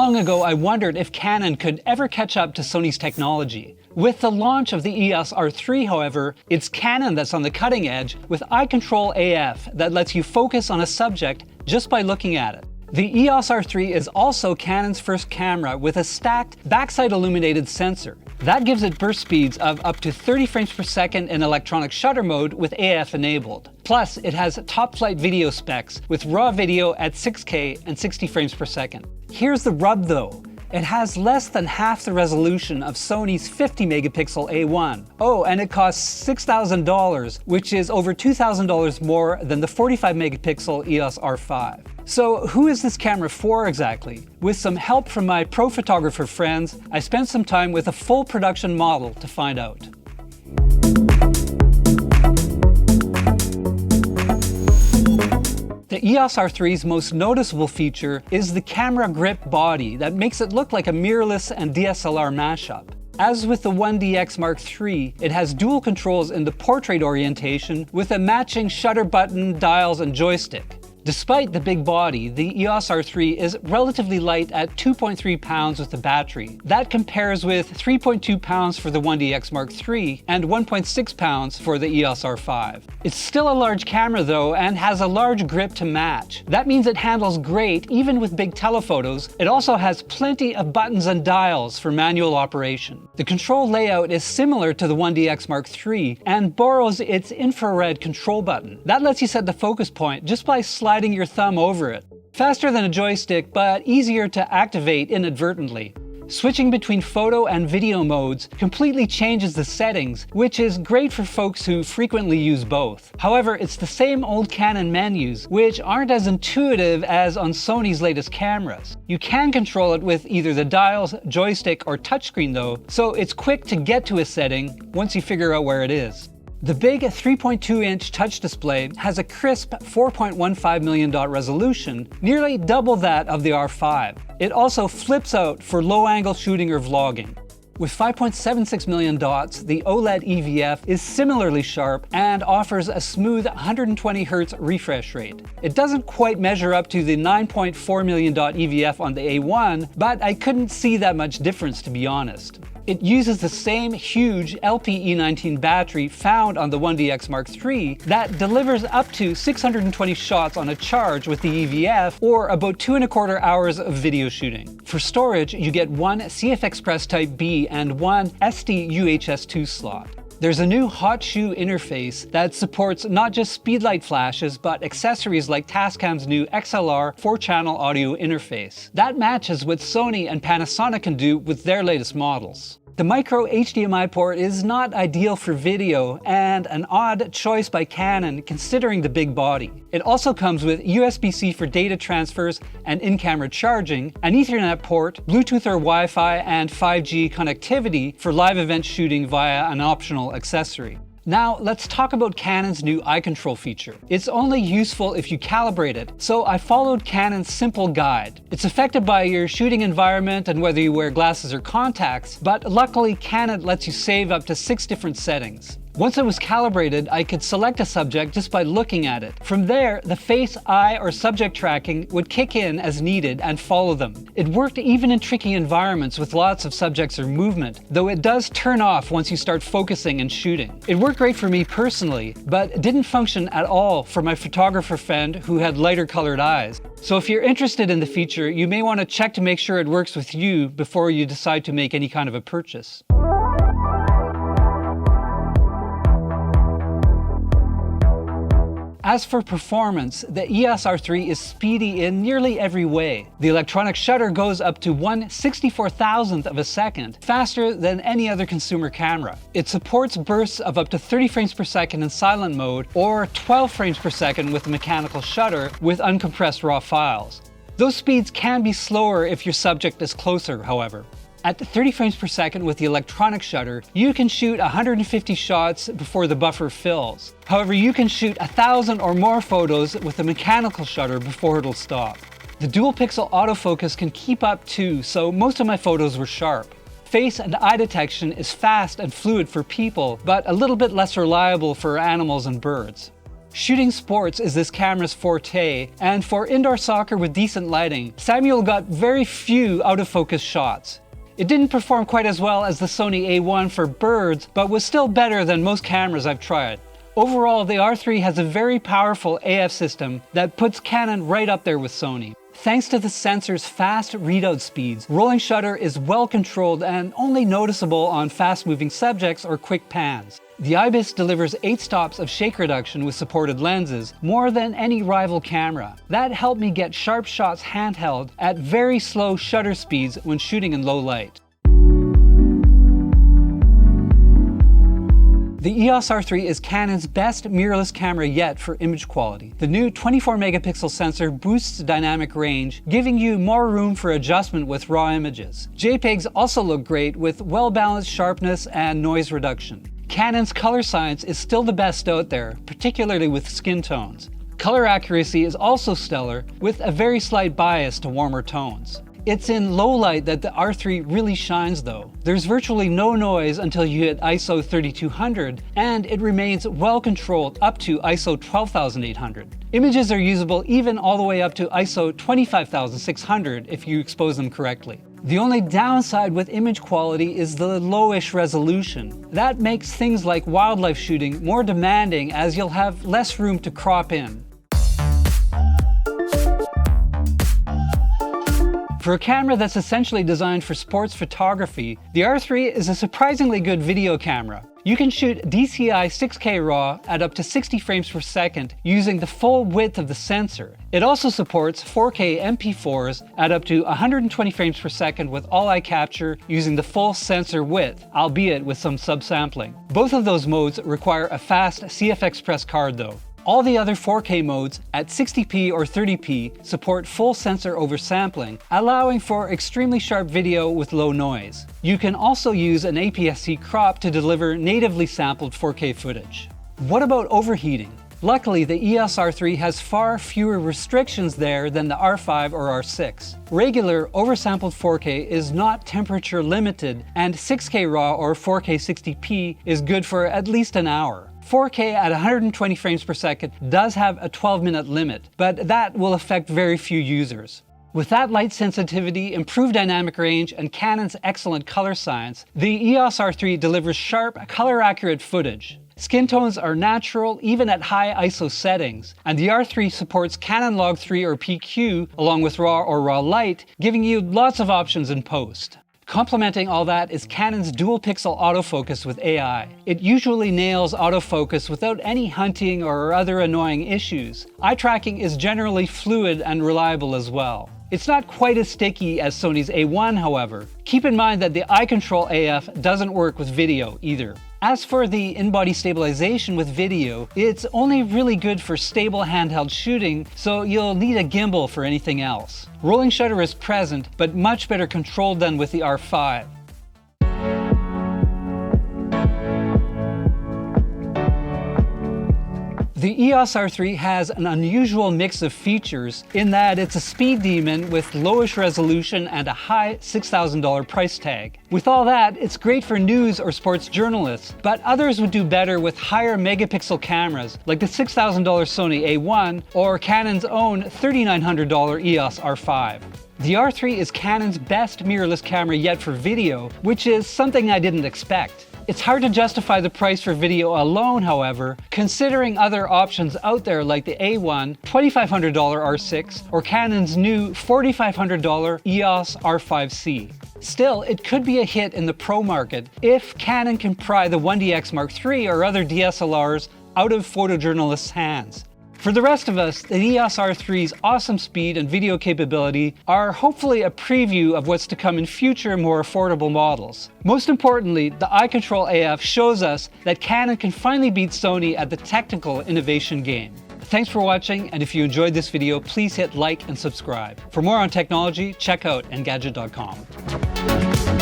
long ago, I wondered if Canon could ever catch up to Sony's technology. With the launch of the EOS R3, however, it's Canon that's on the cutting edge with eye control AF that lets you focus on a subject just by looking at it. The EOS R3 is also Canon's first camera with a stacked backside illuminated sensor. That gives it burst speeds of up to 30 frames per second in electronic shutter mode with AF enabled. Plus, it has top flight video specs with raw video at 6K and 60 frames per second. Here's the rub though. It has less than half the resolution of Sony's 50 megapixel A1. Oh, and it costs $6,000, which is over $2,000 more than the 45 megapixel EOS R5. So who is this camera for exactly? With some help from my pro photographer friends, I spent some time with a full production model to find out. The EOS R3's most noticeable feature is the camera grip body that makes it look like a mirrorless and DSLR mashup. As with the 1DX Mark III, it has dual controls in the portrait orientation with a matching shutter button, dials, and joystick. Despite the big body, the EOS R3 is relatively light at 2.3 pounds with the battery. That compares with 3.2 pounds for the 1DX Mark III and 1.6 pounds for the EOS R5. It's still a large camera though and has a large grip to match. That means it handles great even with big telephotos. It also has plenty of buttons and dials for manual operation. The control layout is similar to the 1DX Mark III and borrows its infrared control button. That lets you set the focus point just by sliding your thumb over it. Faster than a joystick, but easier to activate inadvertently. Switching between photo and video modes completely changes the settings, which is great for folks who frequently use both. However, it's the same old Canon menus, which aren't as intuitive as on Sony's latest cameras. You can control it with either the dials, joystick, or touchscreen though, so it's quick to get to a setting once you figure out where it is. The big 3.2-inch touch display has a crisp 4.15 million dot resolution, nearly double that of the R5. It also flips out for low-angle shooting or vlogging. With 5.76 million dots, the OLED EVF is similarly sharp and offers a smooth 120 Hz refresh rate. It doesn't quite measure up to the 9.4 million dot EVF on the A1, but I couldn't see that much difference to be honest. It uses the same huge LPE19 battery found on the 1DX Mark III that delivers up to 620 shots on a charge with the EVF, or about 2¼ hours of video shooting. For storage, you get one CF Express Type B and one SD UHS-2 slot. There's a new hot shoe interface that supports not just speedlight flashes, but accessories like Tascam's new XLR 4-channel audio interface. That matches what Sony and Panasonic can do with their latest models. The micro HDMI port is not ideal for video and an odd choice by Canon considering the big body. It also comes with USB-C for data transfers and in-camera charging, an Ethernet port, Bluetooth or Wi-Fi, and 5G connectivity for live event shooting via an optional accessory. Now let's talk about Canon's new eye control feature. It's only useful if you calibrate it, so I followed Canon's simple guide. It's affected by your shooting environment and whether you wear glasses or contacts, but luckily Canon lets you save up to 6 different settings. Once it was calibrated, I could select a subject just by looking at it. From there, the face, eye, or subject tracking would kick in as needed and follow them. It worked even in tricky environments with lots of subjects or movement, though it does turn off once you start focusing and shooting. It worked great for me personally, but didn't function at all for my photographer friend who had lighter colored eyes. So if you're interested in the feature, you may want to check to make sure it works with you before you decide to make any kind of a purchase. As for performance, the EOS R3 is speedy in nearly every way. The electronic shutter goes up to 1/64,000th of a second, faster than any other consumer camera. It supports bursts of up to 30 frames per second in silent mode, or 12 frames per second with a mechanical shutter with uncompressed RAW files. Those speeds can be slower if your subject is closer, however. At 30 frames per second with the electronic shutter, you can shoot 150 shots before the buffer fills. However, you can shoot 1,000 or more photos with the mechanical shutter before it'll stop. The dual pixel autofocus can keep up too, so most of my photos were sharp. Face and eye detection is fast and fluid for people, but a little bit less reliable for animals and birds. Shooting sports is this camera's forte, and for indoor soccer with decent lighting, Samuel got very few out-of-focus shots. It didn't perform quite as well as the Sony A1 for birds, but was still better than most cameras I've tried. Overall, the R3 has a very powerful AF system that puts Canon right up there with Sony. Thanks to the sensor's fast readout speeds, rolling shutter is well controlled and only noticeable on fast-moving subjects or quick pans. The IBIS delivers 8 stops of shake reduction with supported lenses, more than any rival camera. That helped me get sharp shots handheld at very slow shutter speeds when shooting in low light. The EOS R3 is Canon's best mirrorless camera yet for image quality. The new 24 megapixel sensor boosts dynamic range, giving you more room for adjustment with raw images. JPEGs also look great with well-balanced sharpness and noise reduction. Canon's color science is still the best out there, particularly with skin tones. Color accuracy is also stellar, with a very slight bias to warmer tones. It's in low light that the R3 really shines though. There's virtually no noise until you hit ISO 3200, and it remains well controlled up to ISO 12800. Images are usable even all the way up to ISO 25600 if you expose them correctly. The only downside with image quality is the lowish resolution. That makes things like wildlife shooting more demanding as you'll have less room to crop in. For a camera that's essentially designed for sports photography, the R3 is a surprisingly good video camera. You can shoot DCI 6K RAW at up to 60 frames per second using the full width of the sensor. It also supports 4K MP4s at up to 120 frames per second with all-eye capture using the full sensor width, albeit with some subsampling. Both of those modes require a fast CF Express card though. All the other 4K modes at 60p or 30p support full sensor oversampling, allowing for extremely sharp video with low noise. You can also use an APS-C crop to deliver natively sampled 4K footage. What about overheating? Luckily, the EOS R3 has far fewer restrictions there than the R5 or R6. Regular oversampled 4K is not temperature limited, and 6K RAW or 4K 60p is good for at least an hour. 4K at 120 frames per second does have a 12-minute limit, but that will affect very few users. With that light sensitivity, improved dynamic range, and Canon's excellent color science, the EOS R3 delivers sharp, color-accurate footage. Skin tones are natural even at high ISO settings, and the R3 supports Canon Log 3 or PQ along with RAW or RAW Light, giving you lots of options in post. Complementing all that is Canon's dual-pixel autofocus with AI. It usually nails autofocus without any hunting or other annoying issues. Eye tracking is generally fluid and reliable as well. It's not quite as sticky as Sony's A1, however. Keep in mind that the eye control AF doesn't work with video either. As for the in-body stabilization with video, it's only really good for stable handheld shooting, so you'll need a gimbal for anything else. Rolling shutter is present, but much better controlled than with the R5. The EOS R3 has an unusual mix of features in that it's a speed demon with lowish resolution and a high $6,000 price tag. With all that, it's great for news or sports journalists, but others would do better with higher megapixel cameras like the $6,000 Sony A1 or Canon's own $3,900 EOS R5. The R3 is Canon's best mirrorless camera yet for video, which is something I didn't expect. It's hard to justify the price for video alone, however, considering other options out there like the A1, $2,500 R6, or Canon's new $4,500 EOS R5C. Still, it could be a hit in the pro market if Canon can pry the 1DX Mark III or other DSLRs out of photojournalists' hands. For the rest of us, the EOS R3's awesome speed and video capability are hopefully a preview of what's to come in future more affordable models. Most importantly, the eye control AF shows us that Canon can finally beat Sony at the technical innovation game. Thanks for watching, and if you enjoyed this video, please hit like and subscribe. For more on technology, check out Engadget.com.